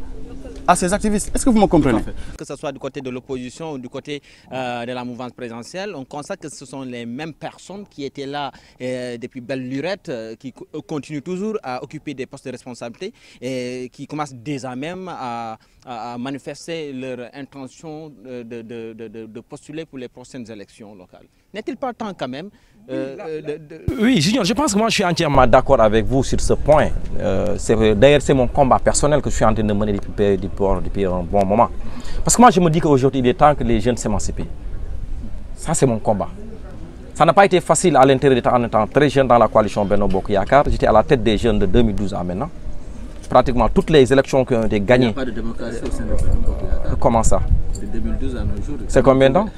à ces activistes. Est-ce que vous me comprenez? Que ce soit du côté de l'opposition ou du côté de la mouvance présidentielle, on constate que ce sont les mêmes personnes qui étaient là depuis belle lurette, qui continuent toujours à occuper des postes de responsabilité et qui commencent déjà même à manifester leur intention de postuler pour les prochaines élections locales. N'est-il pas temps quand même Oui, Junior, je pense que moi je suis entièrement d'accord avec vous sur ce point. D'ailleurs, c'est mon combat personnel que je suis en train de mener depuis un bon moment. Parce que moi je me dis qu'aujourd'hui il est temps que les jeunes s'émancipent. Ça c'est mon combat. Ça n'a pas été facile à l'intérieur en étant très jeune dans la coalition Benno Bokk Yakaar. J'étais à la tête des jeunes de 2012 à maintenant. Pratiquement toutes les élections qui ont été gagnées. Il n'y a pas de démocratie au sein de Benno Bokk Yakaar. Comment ça? De 2012 à nos jours. C'est combien de temps?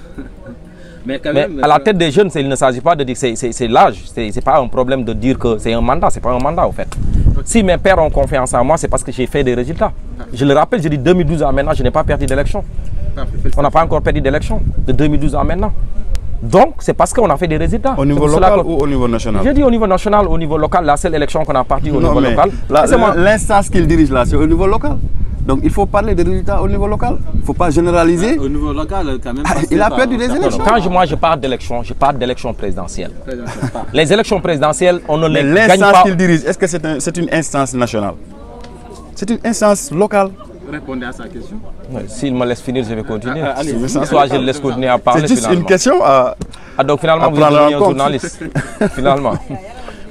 Mais à la tête des jeunes, il ne s'agit pas de dire que c'est l'âge. Ce n'est pas un problème de dire que c'est un mandat. Ce n'est pas un mandat, en fait. Si mes pères ont confiance en moi, c'est parce que j'ai fait des résultats. Je le rappelle, je dis 2012 à maintenant, je n'ai pas perdu d'élection. On n'a pas encore perdu d'élection de 2012 à maintenant. Donc, c'est parce qu'on a fait des résultats. Au niveau local ou au niveau national? J'ai dit au niveau national, au niveau local, la seule élection qu'on a partie au niveau local. L'instance qu'il dirige là, c'est au niveau local. Donc il faut parler des résultats au niveau local. Il ne faut pas généraliser. Au niveau local, quand même. Il a perdu des élections. Quand moi je parle d'élection, je parle d'élection présidentielle. Les élections présidentielles, on ne les gagne pas. L'instance qu'il dirige, est-ce que c'est une instance nationale? C'est une instance locale. Répondez à sa question. S'il me laisse finir, je vais continuer. Soit je le laisse continuer à parler. C'est juste une question à donc finalement, vous êtes devenu un journaliste.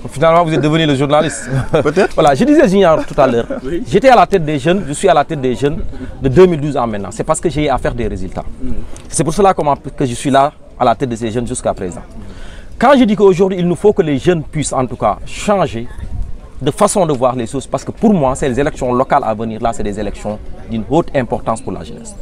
Finalement, vous êtes devenu le journaliste. Peut-être. Voilà, je disais Junior tout à l'heure. Oui. J'étais à la tête des jeunes, je suis à la tête des jeunes de 2012 à maintenant. C'est parce que j'ai eu à faire des résultats. C'est pour cela que je suis là à la tête de ces jeunes jusqu'à présent. Quand je dis qu'aujourd'hui, il nous faut que les jeunes puissent en tout cas changer de façon de voir les choses, parce que pour moi, ces élections locales à venir là, c'est des élections d'une haute importance pour la jeunesse.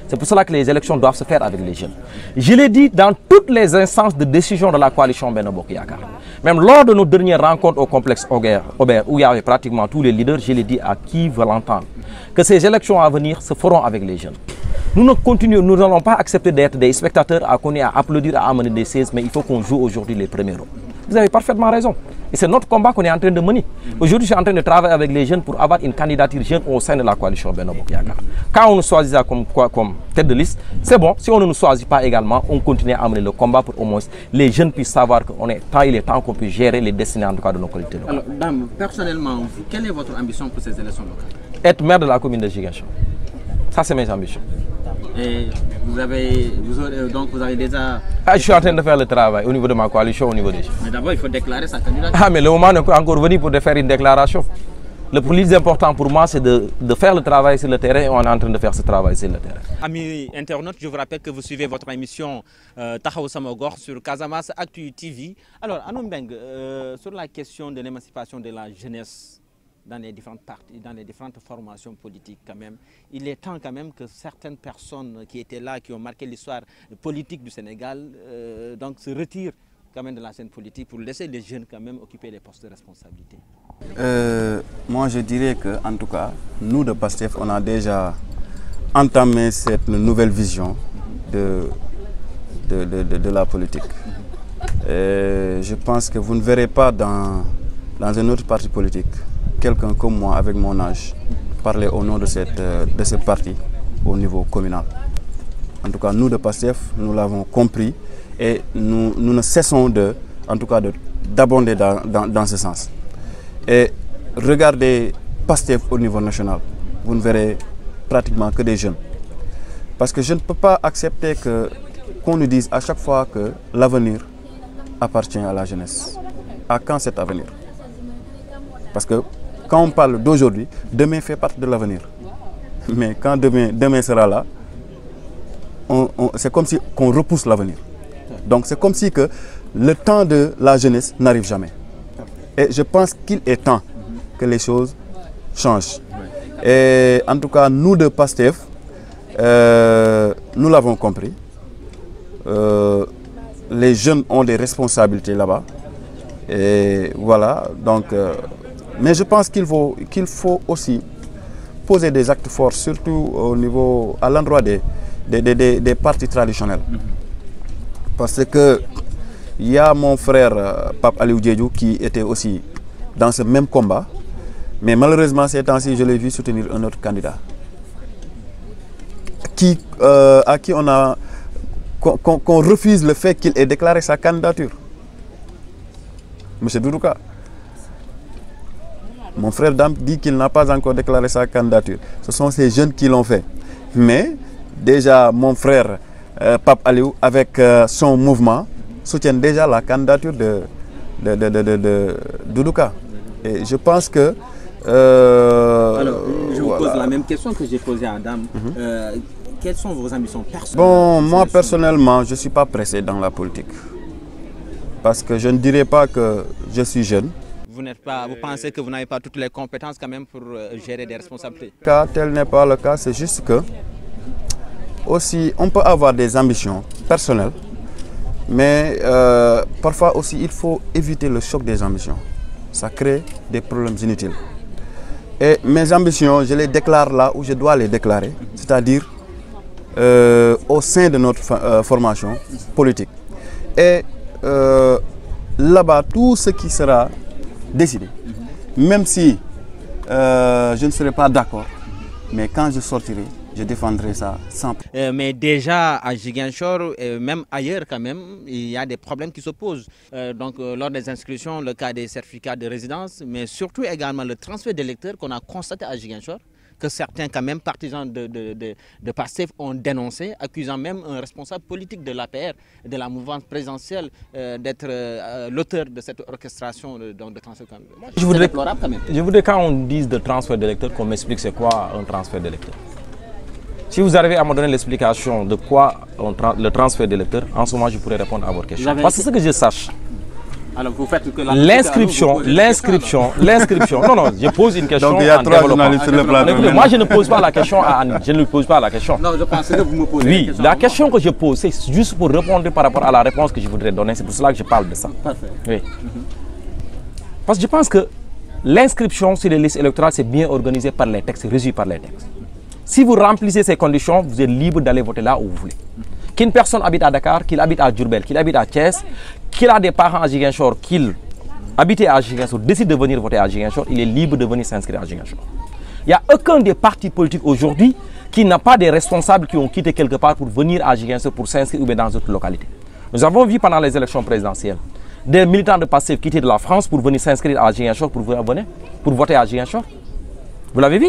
C'est pour cela que les élections doivent se faire avec les jeunes. Je l'ai dit dans toutes les instances de décision de la coalition Benno Bokk Yakaar. Même lors de nos dernières rencontres au complexe Aubert, où il y avait pratiquement tous les leaders, je l'ai dit à qui veut l'entendre, que ces élections à venir se feront avec les jeunes. Nous n'allons pas accepter d'être des spectateurs à applaudir, à amener des 16, mais il faut qu'on joue aujourd'hui les premiers rôles. Vous avez parfaitement raison. Et c'est notre combat qu'on est en train de mener. Aujourd'hui, je suis en train de travailler avec les jeunes pour avoir une candidature jeune au sein de la coalition Benno Bokk Yakaar. Quand on nous choisit comme tête de liste, c'est bon. Si on ne nous choisit pas également, on continue à amener le combat pour au moins les jeunes puissent savoir qu'il est temps qu'on puisse gérer les destinées en tout cas de nos collectivités locales. Alors, dame, personnellement, quelle est votre ambition pour ces élections locales? Être maire de la commune de Ziguinchor. Ça, c'est mes ambitions. Et vous avez déjà... je suis en train de faire le travail au niveau de ma coalition, au niveau des jeunes. Mais d'abord, il faut déclarer sa candidature. Mais le moment n'est pas encore venu pour faire une déclaration. Le plus important pour moi, c'est de faire le travail sur le terrain et on est en train de faire ce travail sur le terrain. Amis internautes, je vous rappelle que vous suivez votre émission Taxawu Sama Gox sur Casamance Actu TV. Alors, Anou Mbengue, sur la question de l'émancipation de la jeunesse dans les différentes parties, dans les différentes formations politiques quand même, il est temps quand même que certaines personnes qui étaient là, qui ont marqué l'histoire politique du Sénégal, donc se retirent quand même de la scène politique pour laisser les jeunes quand même occuper les postes de responsabilité. Moi je dirais que, en tout cas, nous de PASTEF, on a déjà entamé cette nouvelle vision de la politique. Et je pense que vous ne verrez pas dans un autre parti politique quelqu'un comme moi avec mon âge parler au nom de ce parti au niveau communal. En tout cas, nous de PASTEF, nous l'avons compris et nous ne cessons d'abonder dans ce sens. Et regardez PASTEF au niveau national, vous ne verrez pratiquement que des jeunes. Parce que je ne peux pas accepter qu'on nous dise à chaque fois que l'avenir appartient à la jeunesse. À quand cet avenir? Parce que quand on parle d'aujourd'hui, demain fait partie de l'avenir. Mais quand demain sera là, c'est comme si on repousse l'avenir. Donc c'est comme si que le temps de la jeunesse n'arrive jamais. Et je pense qu'il est temps que les choses changent. Et en tout cas, nous de PASTEF, nous l'avons compris. Les jeunes ont des responsabilités là-bas. Et voilà, donc... mais je pense qu'il faut aussi poser des actes forts, surtout à l'endroit des partis traditionnels. Parce que il y a mon frère Pape Aliou Diédhiou qui était aussi dans ce même combat. Mais malheureusement, ces temps-ci, je l'ai vu soutenir un autre candidat. À qui qu'on refuse le fait qu'il ait déclaré sa candidature. Monsieur Doudouka. Mon frère Dame dit qu'il n'a pas encore déclaré sa candidature. Ce sont ces jeunes qui l'ont fait. Mais déjà, mon frère Pape Aliou, avec son mouvement, soutient déjà la candidature de Doudouka. Et je pense que... Alors, je vous pose la même question que j'ai posée à Adam. Quelles sont vos ambitions personnelles? Bon, moi personnellement, je ne suis pas pressé dans la politique. Parce que je ne dirais pas que je suis jeune. Vous pensez que vous n'avez pas toutes les compétences quand même pour gérer des responsabilités? Tel n'est pas le cas, c'est juste que aussi on peut avoir des ambitions personnelles, mais parfois aussi il faut éviter le choc des ambitions. Ça crée des problèmes inutiles. Et mes ambitions, je les déclare là où je dois les déclarer, c'est-à-dire au sein de notre formation politique. Et là-bas, tout ce qui sera décidé, même si je ne serai pas d'accord, mais quand je sortirai, je défendrai ça sans... mais déjà à Ziguinchor, et même ailleurs quand même, il y a des problèmes qui se posent. Donc lors des inscriptions, le cas des certificats de résidence, mais surtout également le transfert d'électeurs qu'on a constaté à Ziguinchor, que certains quand même partisans de PASTEF ont dénoncé, accusant même un responsable politique de l'APR, de la mouvance présidentielle, d'être l'auteur de cette orchestration de transfert. C'est déplorable quand même. Je voudrais quand on dise de transfert d'électeurs qu'on m'explique c'est quoi un transfert d'électeurs. Si vous arrivez à me donner l'explication de quoi le transfert d'électeurs, en ce moment je pourrais répondre à votre question. Parce que ce que je sache, alors vous faites que l'inscription, non, je pose une question. Donc il y a trois journalistes sur le plateau. Moi je ne pose pas la question à Annie, je ne lui pose pas la question. Non, je pensais que vous me posez oui, la question que je pose, c'est juste pour répondre par rapport à la réponse que je voudrais donner, c'est pour cela que je parle de ça. Parfait. Oui. Parce que je pense que l'inscription sur les listes électorales, c'est bien organisé par les textes, régi par les textes. Si vous remplissez ces conditions, vous êtes libre d'aller voter là où vous voulez. Qu'une personne habite à Dakar, qu'il habite à Diourbel, qu'il habite à Thiès, qu'il a des parents à Ziguinchor, qu'il habite à Ziguinchor, décide de venir voter à Ziguinchor, il est libre de venir s'inscrire à Ziguinchor. Il n'y a aucun des partis politiques aujourd'hui qui n'a pas des responsables qui ont quitté quelque part pour venir à Ziguinchor pour s'inscrire ou bien dans d'autres localités. Nous avons vu pendant les élections présidentielles des militants de PASTEF quitter de la France pour venir s'inscrire à Ziguinchor pour voter à Ziguinchor. Vous l'avez vu?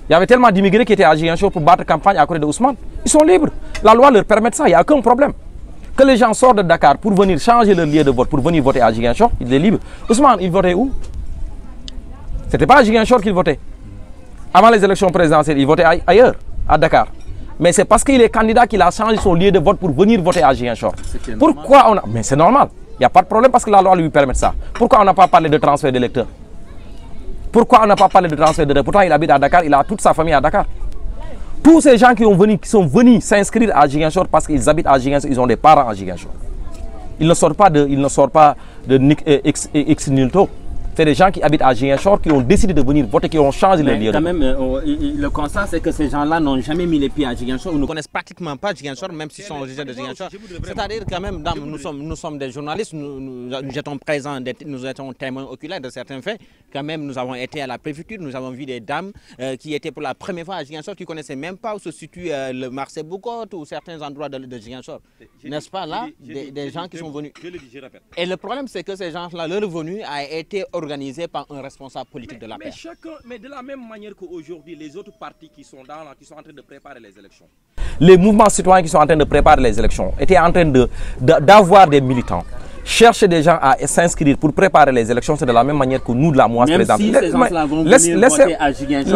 Il y avait tellement d'immigrés qui étaient à Ziguinchor pour battre campagne à côté de Ousmane. Ils sont libres. La loi leur permet ça, il n'y a aucun problème. Que les gens sortent de Dakar pour venir changer leur lieu de vote, pour venir voter à Ziguinchor, il est libre. Ousmane, il votait où? Ce n'était pas à Ziguinchor qu'ils votaient. Avant les élections présidentielles, ils votaient ailleurs, à Dakar. Mais c'est parce qu'il est candidat qu'il a changé son lieu de vote pour venir voter à Ziguinchor. Pourquoi on a... Mais c'est normal. Il n'y a pas de problème parce que la loi lui permet ça. Pourquoi on n'a pas parlé de transfert d'électeurs? Pourquoi on n'a pas parlé de transfert d'électeurs? Pourtant, il habite à Dakar, il a toute sa famille à Dakar. Tous ces gens qui sont venus s'inscrire à Ziguinchor parce qu'ils habitent à Ziguinchor, ils ont des parents à Ziguinchor. Ils ne sortent pas de ex nihilo. C'est des gens qui habitent à Ziguinchor qui ont décidé de venir voter, qui ont changé leur lieu. Quand même, le constat, c'est que ces gens-là n'ont jamais mis les pieds à Ziguinchor. Ils ne connaissent pratiquement pas Ziguinchor, même s'ils sont originaires de Ziguinchor. C'est-à-dire quand même, nous sommes des journalistes, nous étions présents, nous étions témoins oculaires de certains faits. Quand même, nous avons été à la préfecture, nous avons vu des dames qui étaient pour la première fois à Ziguinchor, qui ne connaissaient même pas où se situe le Marseille Boucotte ou certains endroits de Ziguinchor. N'est-ce pas là, des gens qui sont venus. Je répète. Et le problème, c'est que ces gens-là, leur venue a été organisé par un responsable politique de la paix. Mais de la même manière qu'aujourd'hui, les autres partis qui sont en train de préparer les élections, les mouvements citoyens qui sont en train de préparer les élections étaient en train d'avoir des militants, chercher des gens à s'inscrire pour préparer les élections, c'est de la même manière que nous de la MOAS présente. Si ces gens-là vont venir voter à Ziguinchor,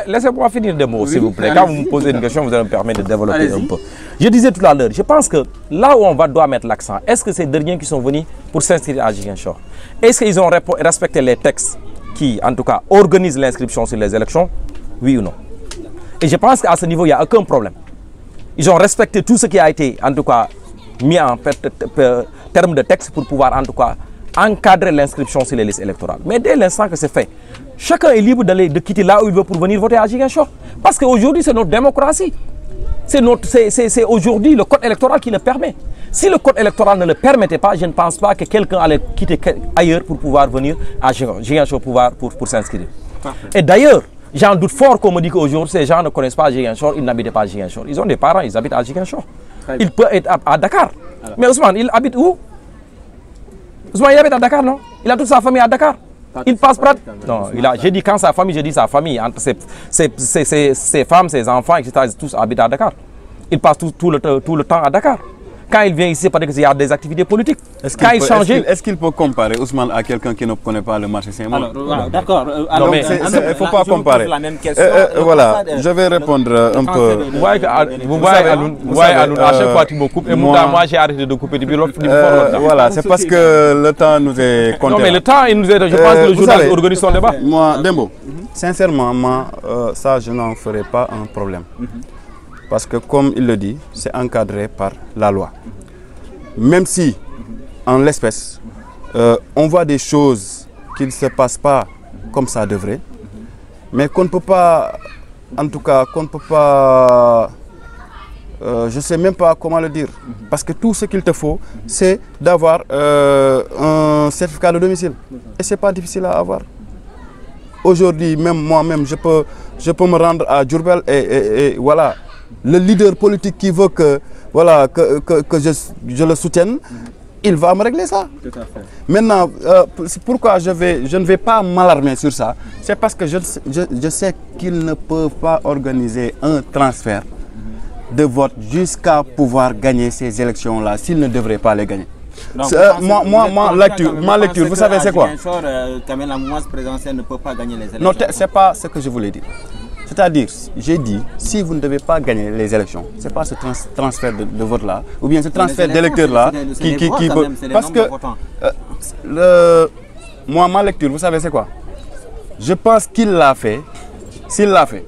laissez-moi finir de mots, s'il vous plaît. Quand vous me posez une question, vous allez me permettre de développer un peu. Je disais tout à l'heure, je pense que là où on doit mettre l'accent, est-ce que ces derniers qui sont venus pour s'inscrire à Ziguinchor, est-ce qu'ils ont respecté les textes qui, en tout cas, organisent l'inscription sur les élections? Oui ou non? Et je pense qu'à ce niveau, il n'y a aucun problème. Ils ont respecté tout ce qui a été, en tout cas, mis en termes de texte pour pouvoir, en tout cas, encadrer l'inscription sur les listes électorales. Mais dès l'instant que c'est fait, chacun est libre de quitter là où il veut pour venir voter à Ziguinchor. Parce qu'aujourd'hui, c'est notre démocratie. C'est aujourd'hui le code électoral qui le permet. Si le code électoral ne le permettait pas, je ne pense pas que quelqu'un allait quitter ailleurs pour pouvoir venir à Ziguinchor pour s'inscrire. Et d'ailleurs, j'en doute fort qu'on me dit qu'aujourd'hui, ces gens ne connaissent pas Ziguinchor, ils n'habitent pas à Ziguinchor. Ils ont des parents, ils habitent à Ziguinchor. Il peut être à Dakar. Alors. Mais Ousmane, il habite où? Ousmane, il habite à Dakar, non? Il a toute sa famille à Dakar. Il passe non, j'ai dit quand sa famille, j'ai dit sa famille, entre ses femmes, ses enfants, etc., tous habitent à Dakar. Il passe tout le temps à Dakar. Quand il vient ici, c'est parce qu'il y a des activités politiques. Est-ce qu'il peut comparer Ousmane à quelqu'un qui ne connaît pas le marché Saint-Maur? D'accord. Il ne faut pas comparer. Voilà, je vais répondre un peu. Vous voyez, à chaque fois tu me coupes. Et moi, j'ai arrêté de couper depuis l'autre. Voilà, c'est parce que le temps nous est compté. Non, mais le temps, il nous est. Je pense que le journal organise son débat. Moi, Dembo, sincèrement, ça, je n'en ferai pas un problème. Parce que, comme il le dit, c'est encadré par la loi. Même si, en l'espèce, on voit des choses qui ne se passent pas comme ça devrait, mais qu'on ne peut pas, en tout cas, qu'on ne peut pas, je ne sais même pas comment le dire, parce que tout ce qu'il te faut, c'est d'avoir un certificat de domicile. Et ce n'est pas difficile à avoir. Aujourd'hui, même moi-même, je peux me rendre à Diourbel et voilà. Le leader politique qui veut que, voilà, que je le soutienne, il va me régler ça. Tout à fait. Maintenant, pourquoi je ne vais pas m'alarmer sur ça? C'est parce que je sais qu'ils ne peuvent pas organiser un transfert de vote jusqu'à pouvoir gagner ces élections-là, s'ils ne devraient pas les gagner. Donc, ma lecture, vous savez c'est quoi? Quand même la mouvance présidentielle ne peut pas gagner les élections. Non, ce n'est pas ce que je voulais dire. C'est-à-dire, j'ai dit, si vous ne devez pas gagner les élections, ce n'est pas ce transfert de vote-là, ou bien ce transfert d'électeurs-là qui parce que moi, ma lecture, vous savez c'est quoi? Je pense qu'il l'a fait, s'il l'a fait,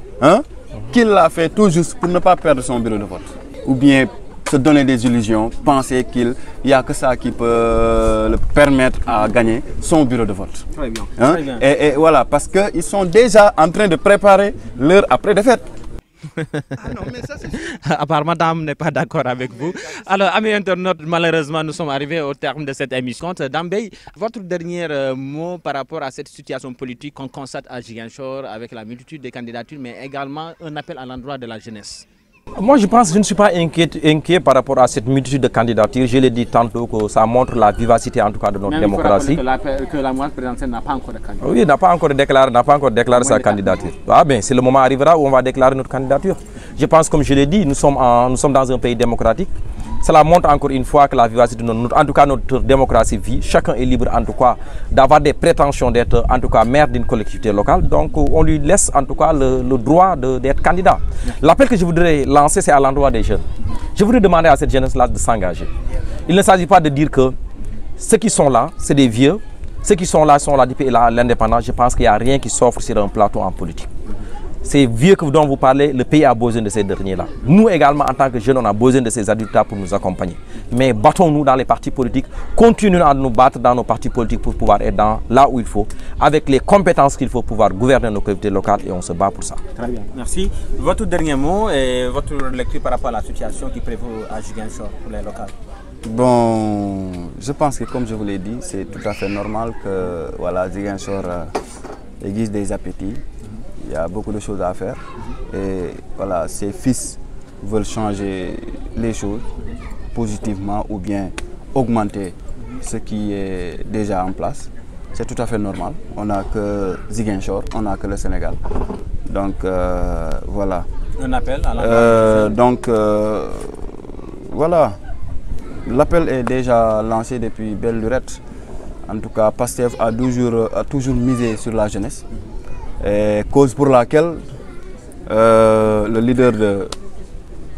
qu'il l'a fait tout juste pour ne pas perdre son bureau de vote. Ou bien se donner des illusions, penser qu'il n'y a que ça qui peut le permettre à gagner son bureau de vote. Très bien. Très bien. Et voilà, parce qu'ils sont déjà en train de préparer leur après-défaite. Apparemment, Dame n'est pas d'accord avec vous. Alors, amis internautes, malheureusement, nous sommes arrivés au terme de cette émission. Dambey, votre dernier mot par rapport à cette situation politique qu'on constate à Ziguinchor avec la multitude des candidatures, mais également un appel à l'endroit de la jeunesse. Moi, je pense que je ne suis pas inquiet par rapport à cette multitude de candidatures. Je l'ai dit tantôt que ça montre la vivacité, en tout cas, de notre démocratie. Que la mouvance présidentielle n'a pas encore de candidature. Oui, n'a pas encore déclaré sa candidature. Ah ben, c'est le moment arrivera où on va déclarer notre candidature. Je pense, comme je l'ai dit, nous sommes dans un pays démocratique. Cela montre encore une fois que la vivacité de en tout cas notre démocratie vit. Chacun est libre en tout cas d'avoir des prétentions d'être en tout cas maire d'une collectivité locale. Donc on lui laisse en tout cas le droit d'être candidat. L'appel que je voudrais lancer, c'est à l'endroit des jeunes. Je voudrais demander à cette jeunesse-là de s'engager. Il ne s'agit pas de dire que ceux qui sont là, c'est des vieux. Ceux qui sont là depuis l'indépendance. Je pense qu'il n'y a rien qui s'offre sur un plateau en politique. Ces vieux dont vous parlez, le pays a besoin de ces derniers-là. Nous également, en tant que jeunes, on a besoin de ces adultes-là pour nous accompagner. Mais battons-nous dans les partis politiques, continuons à nous battre dans nos partis politiques pour pouvoir être là où il faut, avec les compétences qu'il faut pouvoir gouverner nos collectivités locales et on se bat pour ça. Très bien, merci. Votre dernier mot et votre lecture par rapport à la situation qui prévaut à Ziguinchor pour les locales. Bon, je pense que comme je vous l'ai dit, c'est tout à fait normal que voilà, Ziguinchor aiguise des appétits. Il y a beaucoup de choses à faire et voilà, ses fils veulent changer les choses positivement ou bien augmenter ce qui est déjà en place. C'est tout à fait normal. On n'a que Ziguinchor, on n'a que le Sénégal. Donc voilà. Un appel à la voilà. L'appel est déjà lancé depuis belle lurette. En tout cas, Pastef a toujours misé sur la jeunesse. Et cause pour laquelle le leader de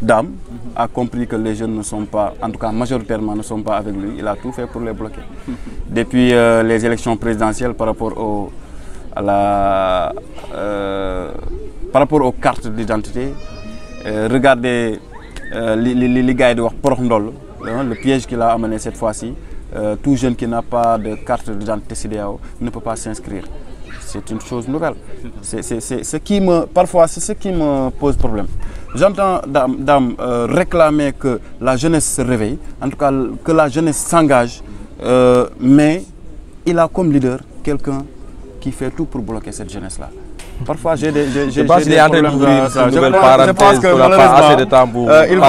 Dame a compris que les jeunes ne sont pas, en tout cas majoritairement ne sont pas avec lui. Il a tout fait pour les bloquer. Depuis les élections présidentielles par rapport aux cartes d'identité, regardez les gars de Porondol, le piège qu'il a amené cette fois-ci. Tout jeune qui n'a pas de carte d'identité CEDEAO ne peut pas s'inscrire. C'est une chose nouvelle. Parfois, c'est ce qui me pose problème. J'entends Dame réclamer que la jeunesse se réveille, en tout cas que la jeunesse s'engage, mais il a comme leader quelqu'un qui fait tout pour bloquer cette jeunesse-là. Parfois, j'ai des problèmes. Je pense que malheureusement, il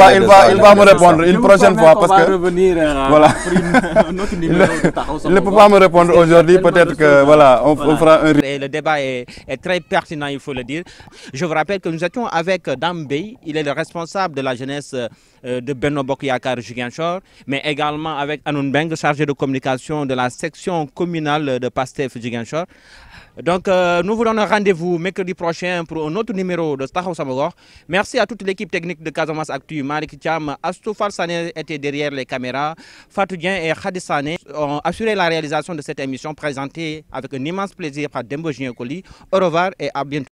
va me répondre une prochaine fois parce que voilà. Il ne peut pas me répondre aujourd'hui. Peut-être que voilà, on fera un. Le débat est très pertinent, il faut le dire. Je vous rappelle que nous étions avec Dame Bey. Il est le responsable de la jeunesse de Benno Bokk Yakaar Ziguinchor, mais également avec Anoun Beng, chargé de communication de la section communale de Pastef Ziguinchor. Donc, nous vous donnons rendez-vous mercredi prochain pour un autre numéro de Taxawu Sama Gox. Merci à toute l'équipe technique de Casamance Actu. Malick Thiam, Astou Fall Sané étaient derrière les caméras. Fatou Dien et Khady Sané ont assuré la réalisation de cette émission présentée avec un immense plaisir par Dembo Ginkoli. Au revoir et à bientôt.